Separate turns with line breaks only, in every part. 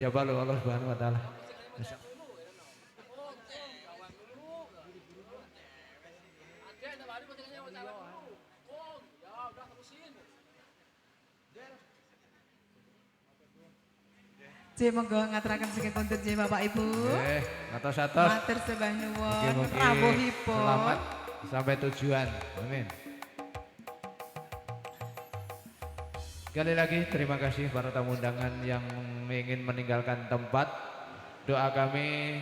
Ya Allah Subhanahu wa taala.
J monggo ngaturaken saking konten J Bapak Ibu.
Nggih, atos-atos.
Matur sembah nyuwun.
Mugi-mugi
Rawuhipun.
selamat sampai tujuan. Amin. Sekali lagi terima kasih para tamu undangan yang ingin meninggalkan tempat. Doa kami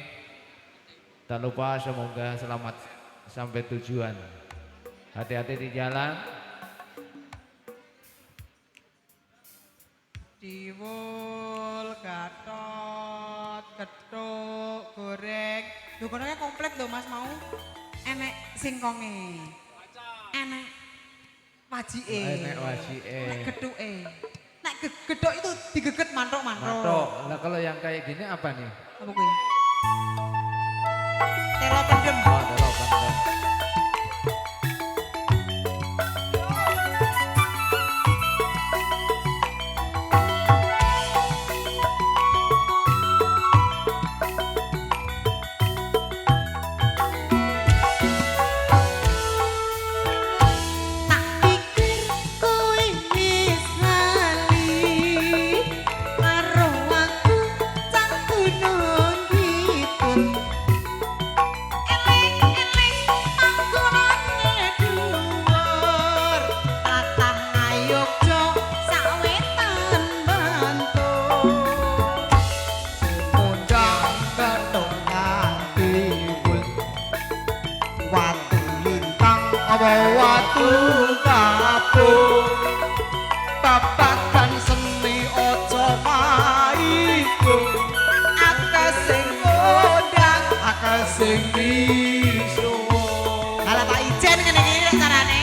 tak lupa semoga selamat sampai tujuan. Hati-hati di jalan.
Diwul, gatot, gethuk, goreng. Lho kononya komplit lho Mas mau. Enek singkonge. Enek wajike.
Enek wajike.
Nek gethuke. Nek gethuk itu digeget mantuk-mantuk.
Mantuk. Nah kalau yang kayak gini apa nih?
Apa kuwi? Telo pendem.
Oh, telo pendem.
Watu kapur babagan seni ojo maiku akeh sing kodang akeh sing bisu
Ala Pak Ijen ngene iki nek carane.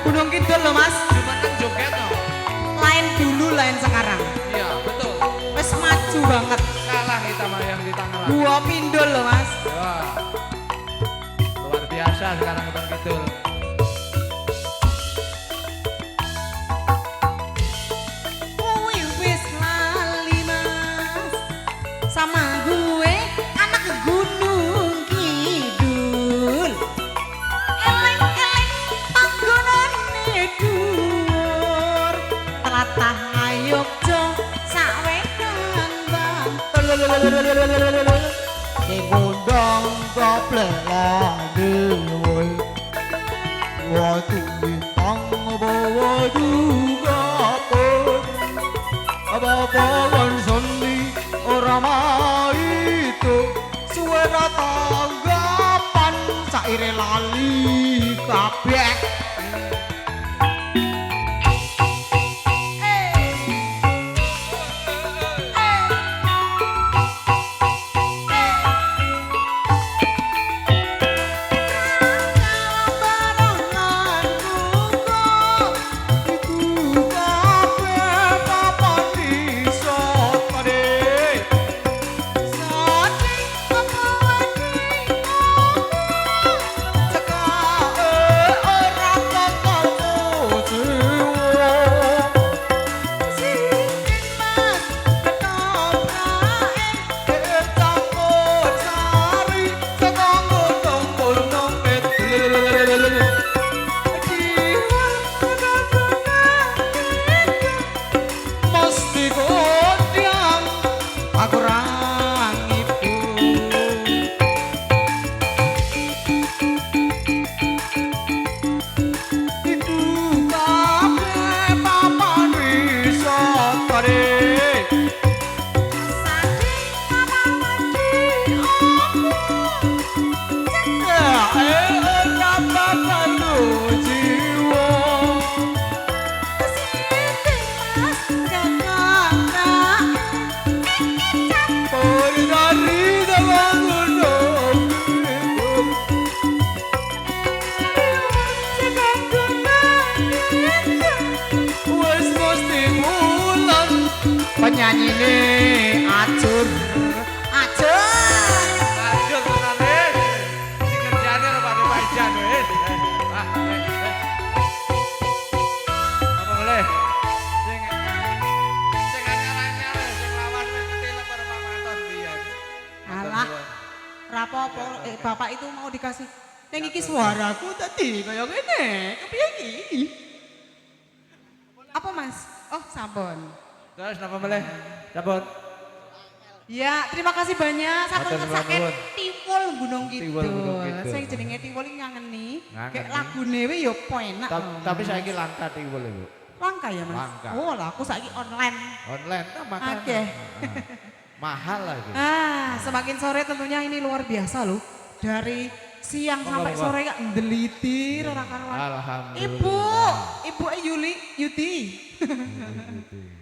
Gunung Kidul loh Mas.
Cuman kan joget no.
Lain dulu, lain sekarang.
Iya betul.
Wes maju banget.
Kalah kita sama yang di Tangerang.
Dua pindul loh Mas.
Wah. Luar biasa sekarang Bang Kidul.
Wih wis lali Mas. Sama gue anak Gunung Kidul. Eleng-eleng panggonane dhuwur. Tlatah Ngayogja sawetan Bantul.
sing gondang kaplelan dewe watu bintang bawa juga pun apa-apaan seni orang itu suara tanggapan saire lali kabeh
Ora rapopo bapak itu mau dikasih yang iki suaraku tadi kayak gini kepiye iki apa mas oh sabun
Terus napa meleh? Sabun.
ya terima kasih banyak sabun
Matur
sakit
nuwun.
tiwul Gunung
Tiwul Gunung
Kidul
Kidul.
saya jenenge tiwul iki ngangeni
Ngangeni.
kayak lagune we yo penak
Tapi saiki langka tiwul ibu.
langka ya mas
Langka.
oh lah aku saiki online
Online nah makanya.
Oke.
Mahal lagi.
Semakin sore tentunya ini luar biasa loh. Dari siang
Monggo,
sampai
monggo.
sore kak ndelitir ora karuan.
Alhamdulillah.
Ibu Yuti.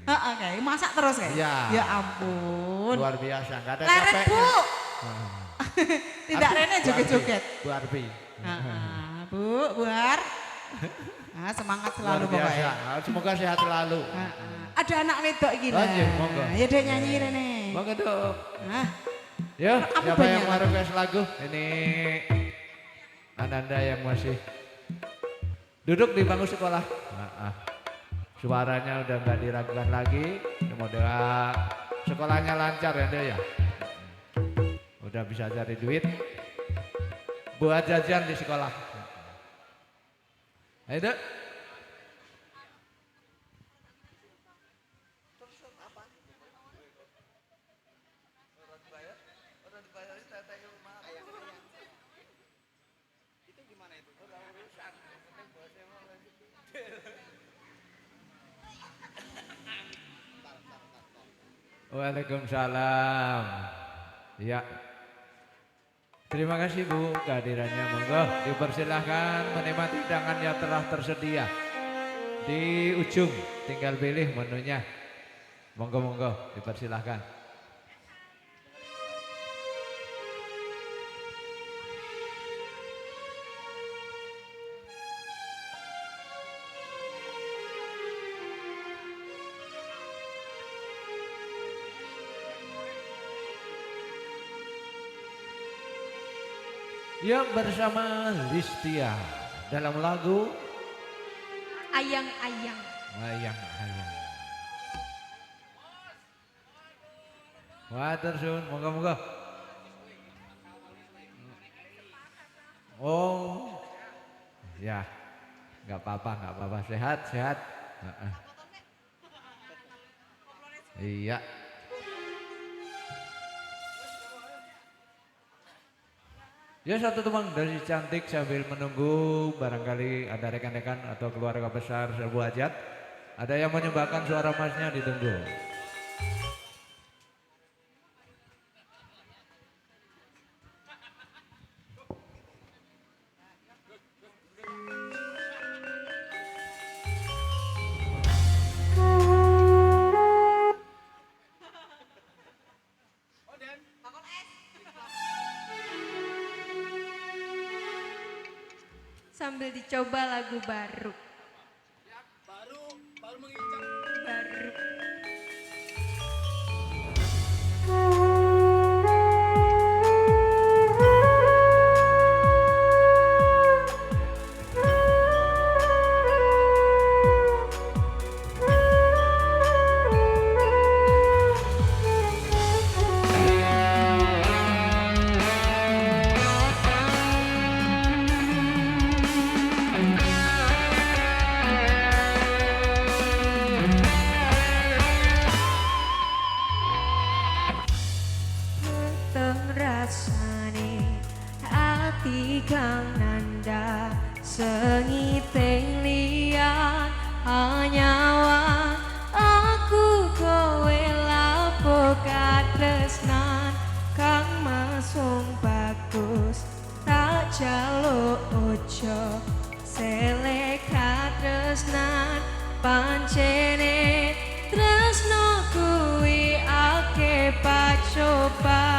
Heeh kayak masak terus kayak.
Iya.
Ya ampun.
Luar biasa, enggak ada
Leret
capeknya.
Bu.
Ah.
Tidak
Arbi,
rene
Bu
joget-joget.
Arbi, Bu Arbi.
Bu, Buar. Semangat selalu
Luar biasa.
pokoknya.
Semoga sehat selalu.
Ada anak wedok iki lah.
Lanjut, monggo.
Ya dia nyanyi rene.
Monggo dong.
Hah.
Yo,
Apa
siapa
banyak?
yang mau request lagu? Ini Ananda yang masih duduk di bangku sekolah. Suaranya udah nggak diragukan lagi. Semoga sekolahnya lancar ya dia ya. Udah bisa cari duit buat jajan di sekolah. Ayo Dek. Waalaikumsalam. Ya. Terima kasih Bu kehadirannya. Monggo dipersilahkan menikmati hidangan yang telah tersedia di ujung. Tinggal pilih menunya. Monggo dipersilahkan. Ya bersama Listia dalam lagu
Ayang-ayang.
Ayang-ayang. Matur suwun, monggo. Oh, ya, nggak apa-apa, sehat. Iya. Ya satu teman dari cantik sambil menunggu barangkali ada rekan-rekan atau keluarga besar serbu hajat. Ada yang menyumbangkan suara masnya ditunggu.
Sambil dicoba lagu baru. Baru menginjak. Baru. Rasane ati kang nanda sengiteng liyan hanyawan aku kowe lapo katresnan kang masung bagus tak jaluk ojo selek katresnan pancene tresno kuwi ake pacobaan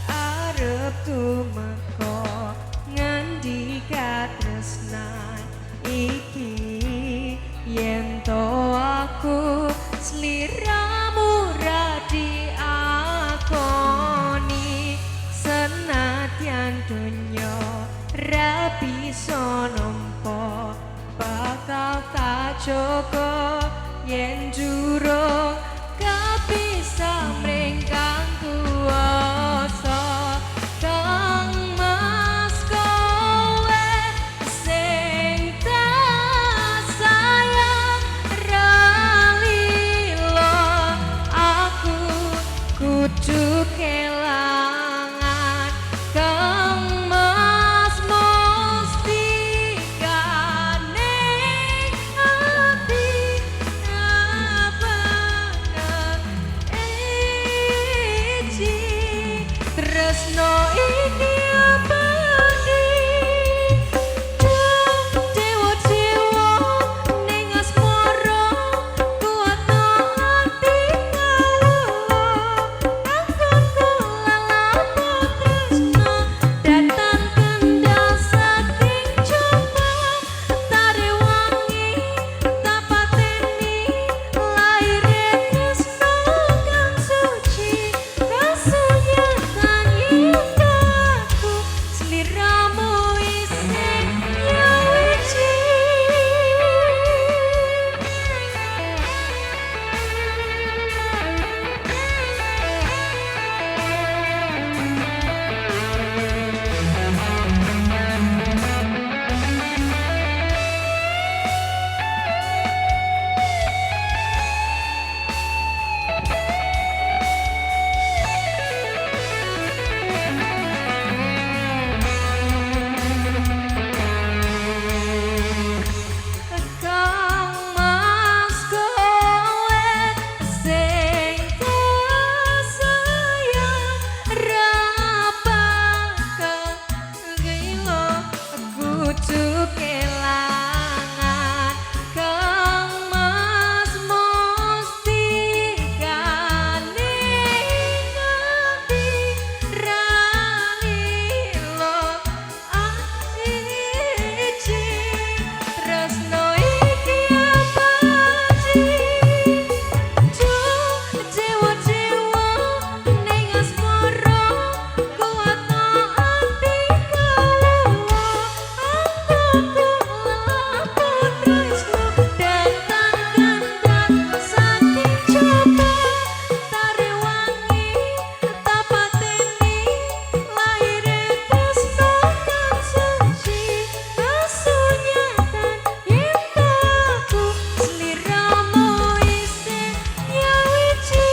arep tumeka ngendi katresnan iki yen to aku sliramu ra diakoni senadyan donya ra bisa nampa bakal tak jaga yen durung kabisa mringkang kuwasa kang mas kowe sing tak sayang ralilo aku kudu kelangan kang mas mustikane ati abangan iji tresno iki abadi dewa-dewa ning asmara kuwatno ati kawula anggonku lalapo tresno datang kendal saking coba tare wangi tak pateni laire tresno kang suci kasunyatan yitaku sliramu isih nyawiji kang mas kowe sing sayang rapakang gila kudu kelangan kang mas mustikane nganti ranilo asiji tresno iki abadi dewa-dewa ning asmara kuwatno ati kawula anggonku lalapo tresno datang kendal saking coba tare wangi tak pateni laire tresno kang suci kasunyatan yitaku sliramu isih nyawiji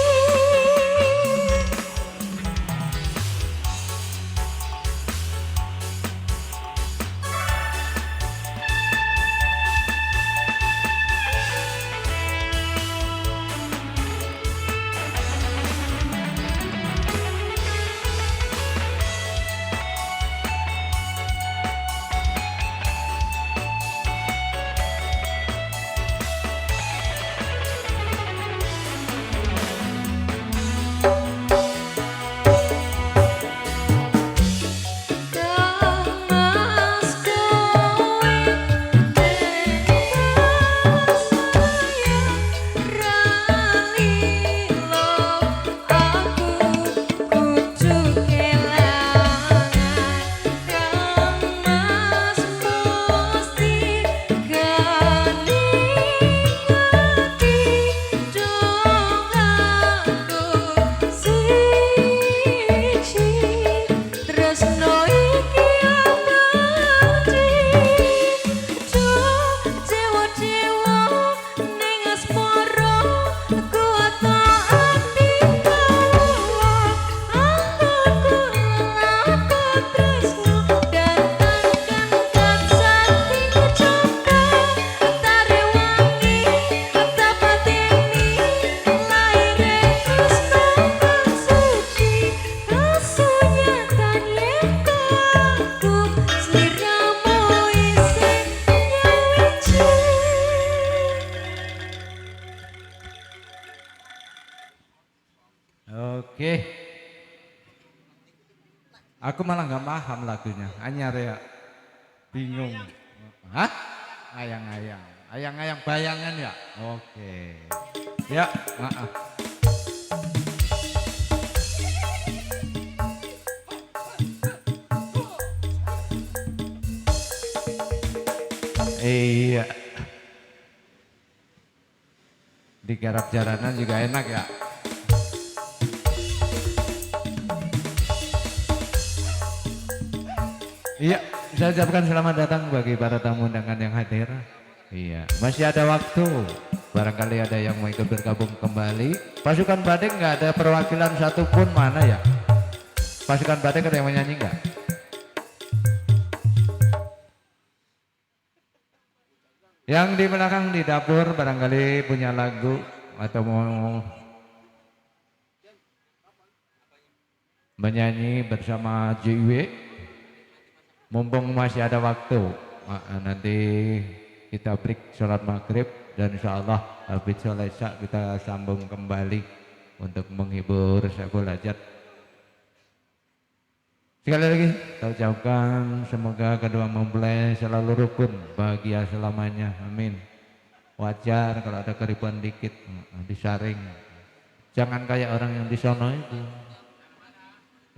kang mas kowe sayang ralilo aku kudu kelangan kang mas mustikane ati dongangku siji tresno iki abadi dewa-dewa ning asmara kuwatno ati kawula anggonku lalapo tresno datang kendal saking coba tare wangi tak pateni laire tresno kang suci kasunyatan yitaku sliramu isih nyawiji
Oke. Aku malah nggak paham lagunya. Anyar ya. Bingung. Hah? Ayang-ayang. Ayang-ayang bayangan ya? Oke. Ya, maaf. Iya. Digarap jalanan juga enak ya. Iya, saya ucapkan selamat datang bagi para tamu undangan yang hadir. Iya, masih ada waktu. Barangkali ada yang mau ikut bergabung kembali. Pasukan Badeng nggak ada perwakilan satupun, mana ya? Pasukan Badeng ada yang menyanyi nggak? Yang di belakang di dapur barangkali punya lagu atau mau menyanyi bersama JW. Mumpung masih ada waktu, nanti kita break sholat maghrib dan insya Allah habis sholat isya kita sambung kembali untuk menghibur Saiful Hajat. Sekali lagi kita ucapkan semoga kedua mempelai selalu rukun, bahagia selamanya, amin. Wajar kalau ada keribuan dikit, disaring. Jangan kayak orang yang di sono itu.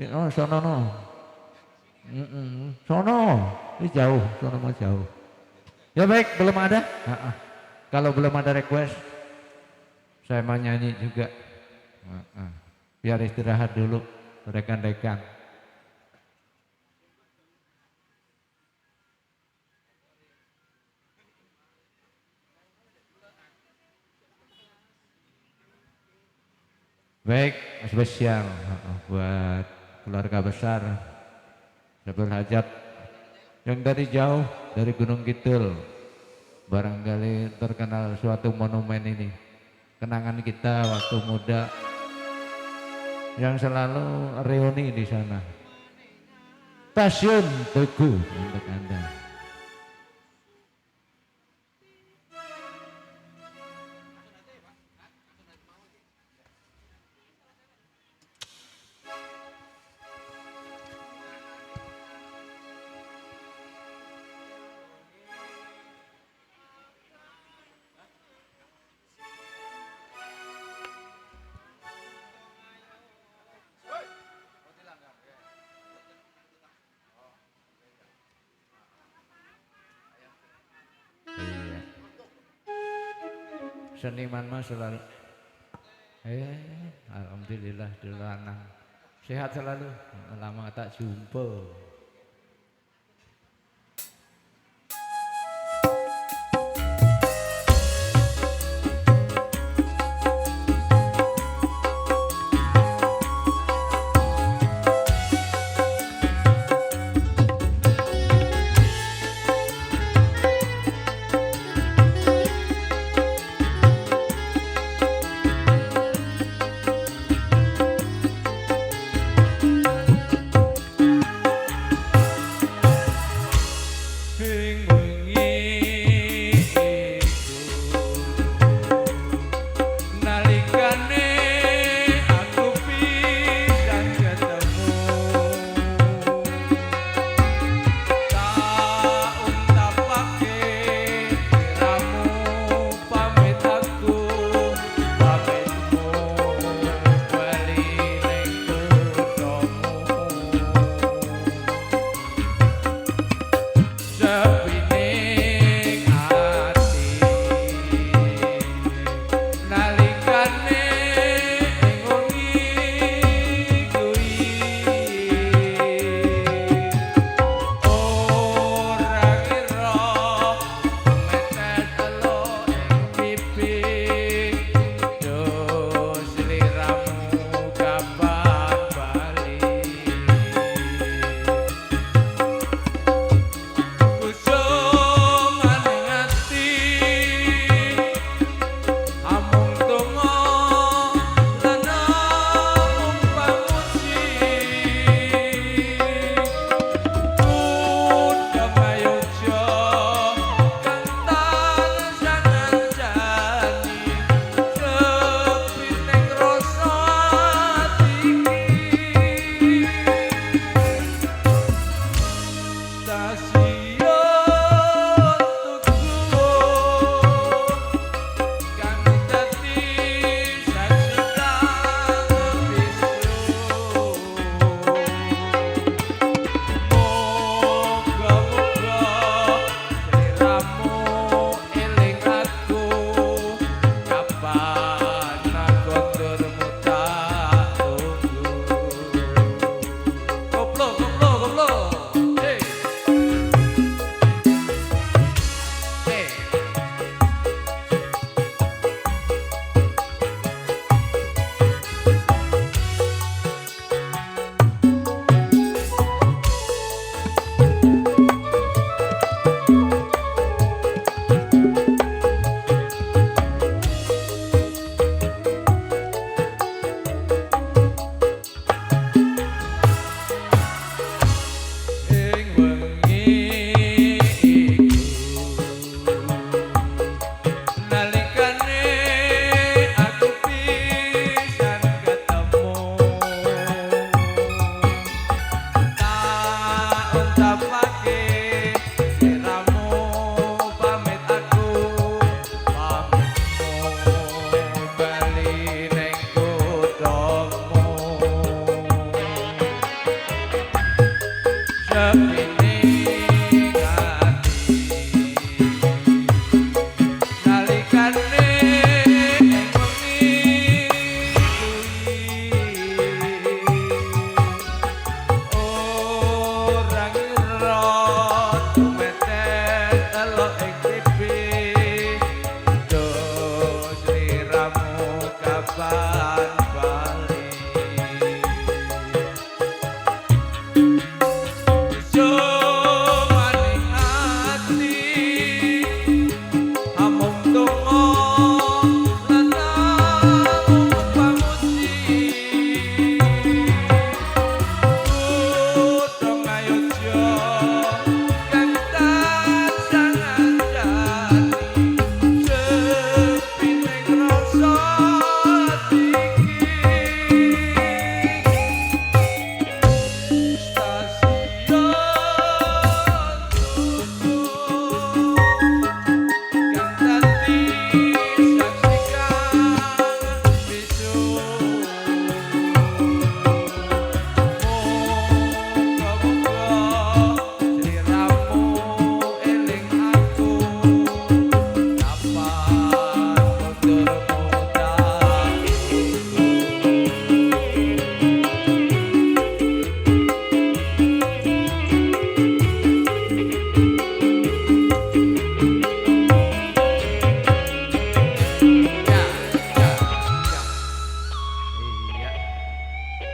Oh sono no. Sono, ini jauh, sono mau jauh. Ya baik, belum ada. Kalau belum ada request, saya mau nyanyi juga. Biar istirahat dulu, rekan-rekan. Baik, spesial buat keluarga besar Saiful Hajat yang dari jauh, dari Gunung Kidul. Barangkali terkenal suatu monumen ini, kenangan kita waktu muda yang selalu reuni di sana. Stasiun Tugu untuk Anda. Iya. Seniman mah selalu alhamdulillah dilanang. Sehat selalu. Lama tak jumpa.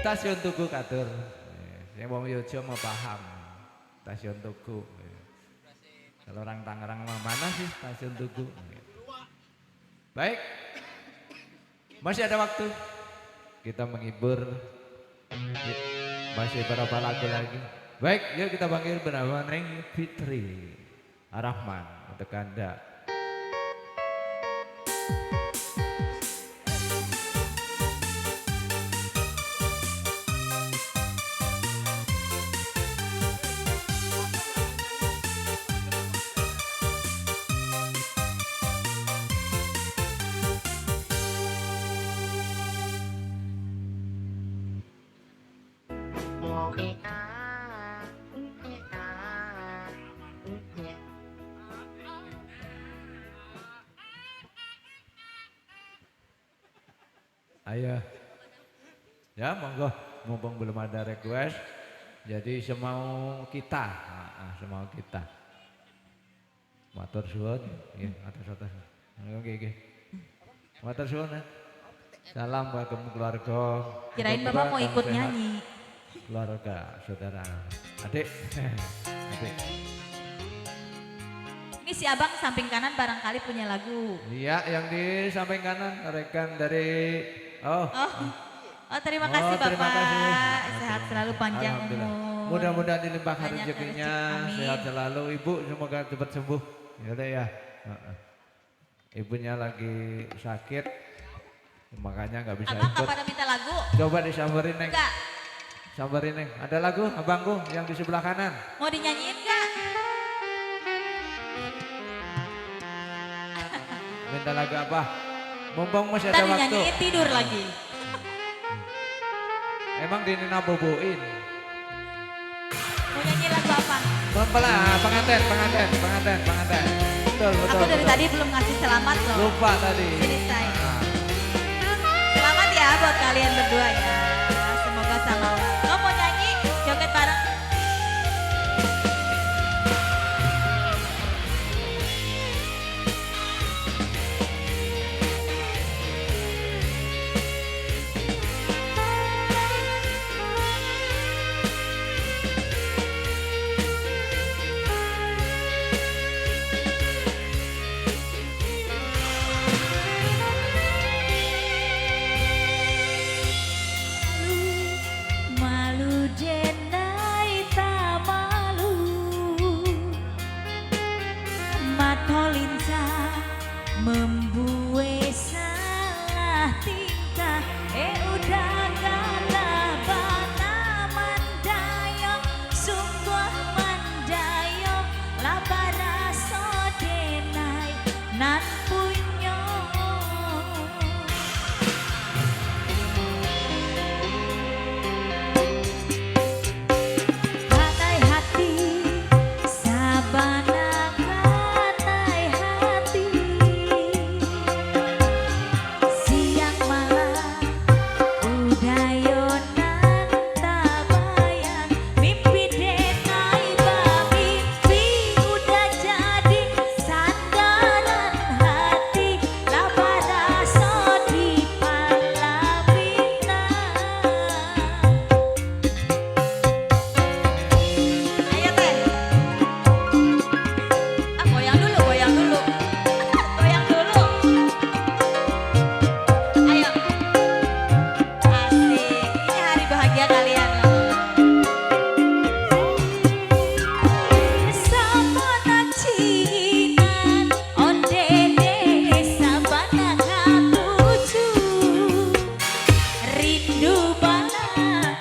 stasiun Tugu Kadur. Saya wong Yojo mau paham. Stasiun Tugu. Kalau orang Tangerang mana sih stasiun Tugu? Baik. Masih ada waktu. Kita menghibur. Masih berapa lagu lagi? Baik, yuk kita panggil bernama Neng Fitri Arahman untuk Anda. Ayo, ya monggo, mumpung belum ada request, jadi semau kita, semau kita. Matur suwun, nggih, atur-atur. Nggih. Matur suwun. Salam buat keluarga.
Kirain Bapak mau ikut nyanyi.
Keluarga, saudara, adik, adik.
Ini si Abang samping kanan barangkali punya lagu.
Iya, yang di samping kanan rekan dari
Oh, terima kasih Bapak.
terima kasih.
Sehat selalu, panjang
Alhamdulillah.
umur.
Mudah-mudahan dilimpahkan
Banyak
rezekinya,
rezeki, amin.
sehat selalu. Ibu semoga cepat sembuh. Ya udah ya. Ibunya lagi sakit, makanya nggak bisa
Abang
ikut.
kapan minta lagu?
Coba disamperin Neng.
Enggak.
Samperin Neng. Ada lagu abangku yang di sebelah kanan.
Mau dinyanyiin enggak?
Minta lagu apa? Mumpung masih
Ntar
ada waktu.
dinyanyiin tidur lagi.
Emang di Nina boboin.
Mau nyanyi lagu apa?
Pelan, pengantin. Betul.
Aku dari tadi belum ngasih selamat loh.
Lupa tadi.
Sini saya.
Nah.
Selamat ya buat kalian berdua ya. Semoga sama. Lo mau nyanyi joget bareng? Malu denai tak malu, matolinsa membuat salah tingkah. Udah kalah bana mandayo, sungguh mandayo, labara so denai nan punyo. Katai hati, sabana katai hati, siang malam udayonan tabayan, mimpi denai mimpi udah jadi sandaran hati, labara so di palabina. Ayo teh. Goyang dulu. Goyang dulu. Ayo. Asik. Ini hari bahagia kalian loh. Sabana cinan, ondene sabana katuju. Rindu bana,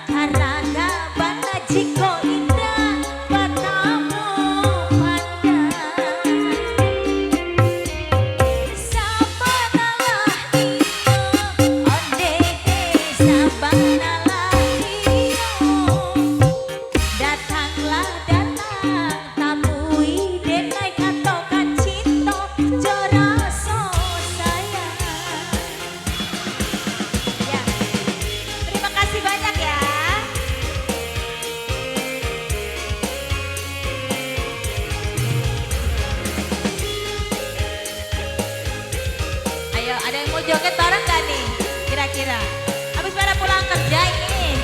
haraga bana jiko indah, batamu pandang. Sabana lahio, ondene sabana lahio. Datanglah tamui denai katokan cinta, joraso sayang. Ya, terima kasih banyak ya. Ayo, ada yang mau joget bareng gak nih? Kira-kira. Habis pada pulang kerja ini.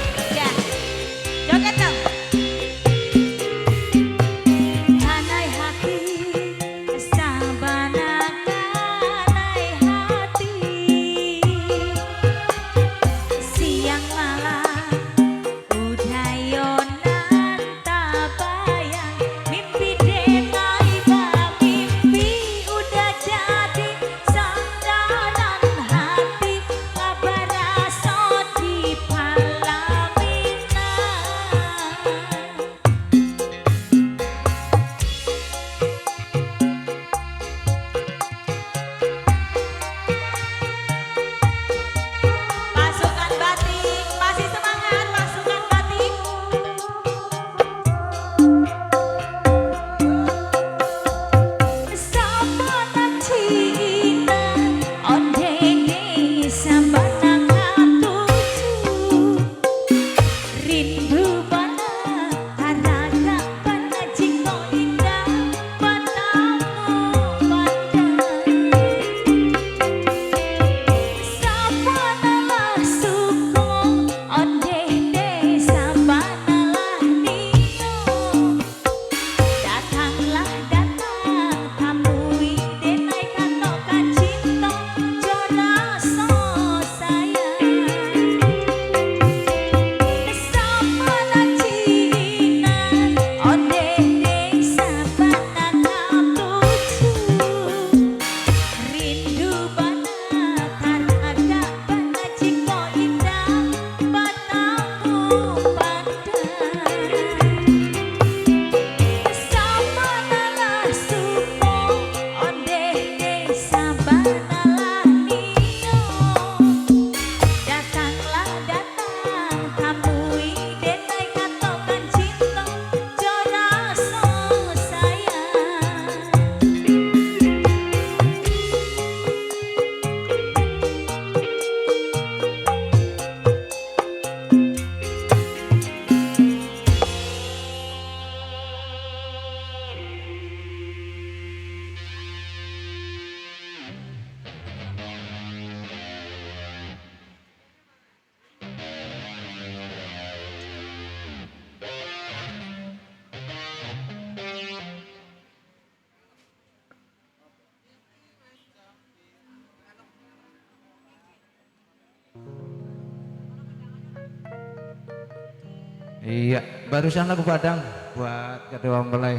Iya, barusan lagu Padang buat kedua mempelai.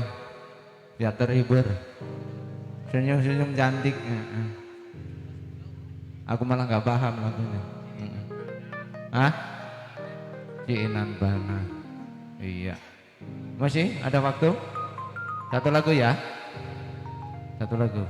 Biar terhibur. Senyum-senyum cantik. Aku malah nggak paham lagunya. Hah? Ciinan banget. Iya. Masih ada waktu? Satu lagu ya? Satu lagu.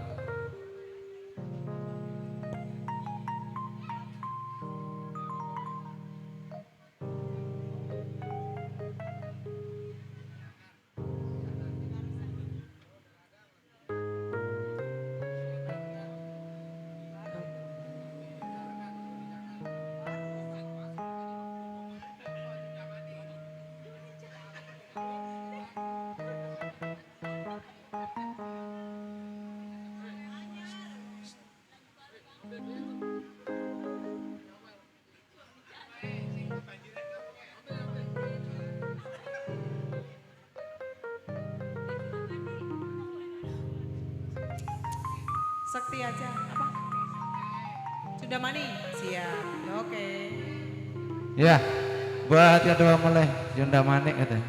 Sakti aja, apa? Sudah mani? Siap, oke.
Ya, buat kedua mempelai Junda Manik kata.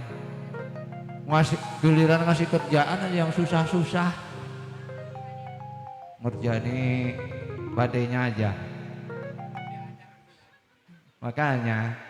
Ngasih giliran ngasih kerjaan aja yang susah-susah. Ngerjani badainya aja. Makanya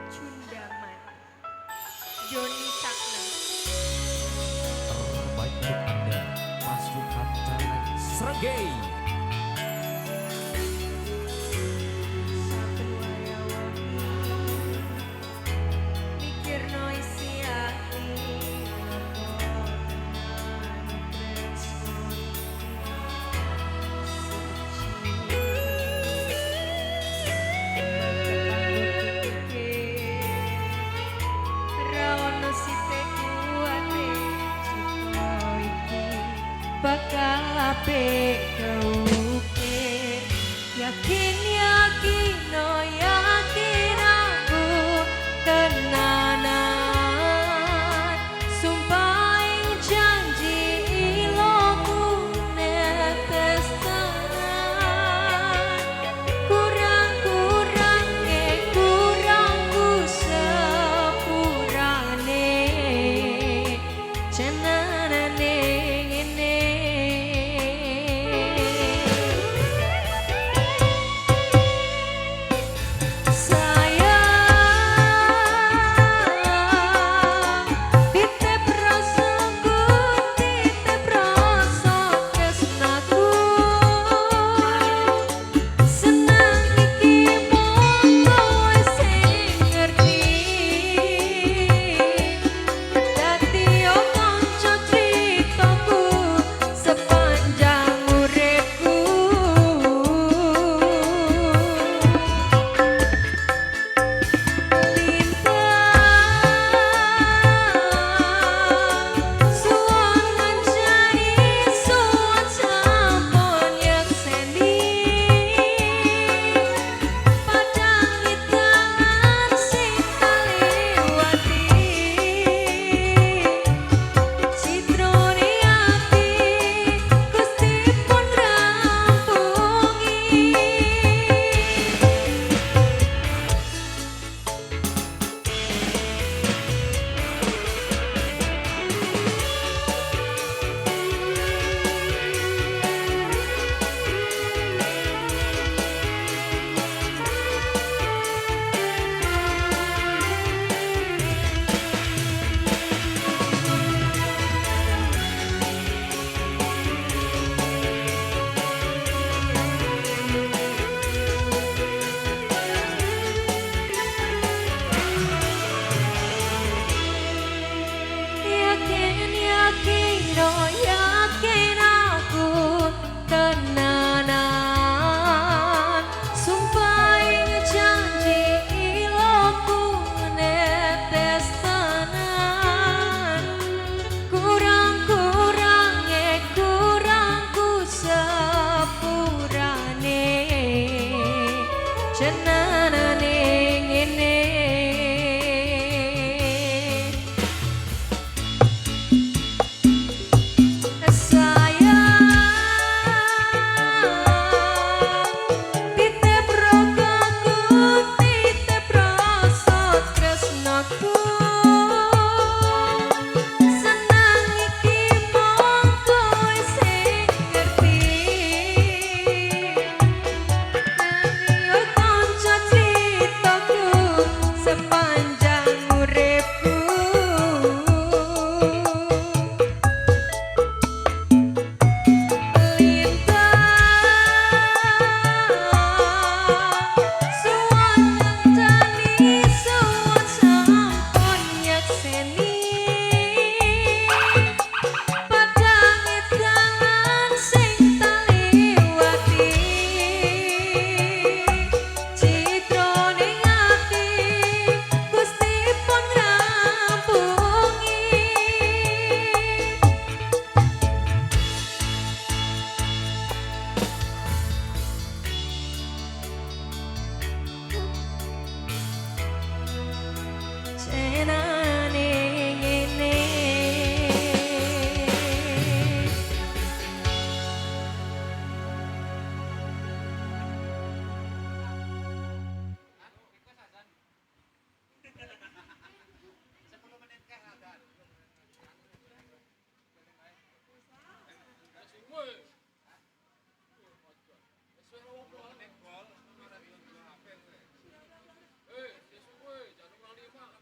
Cundaman Joni Cakna.
Terbaik untuk Anda, pasukan caleg Srengei.
Saben waya wengi mikirno isi ati bakal apik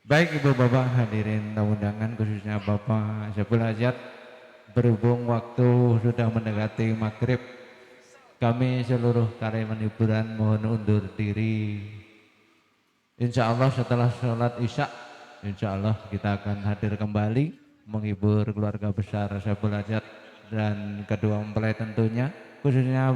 Baik Ibu Bapak hadirin tamu undangan khususnya Bapak Saiful Hajat, berhubung waktu sudah mendekati maghrib, kami seluruh karyawan hiburan mohon undur diri. Insya Allah setelah sholat isya, insya Allah kita akan hadir kembali menghibur keluarga besar Saiful Hajat dan kedua mempelai tentunya, khususnya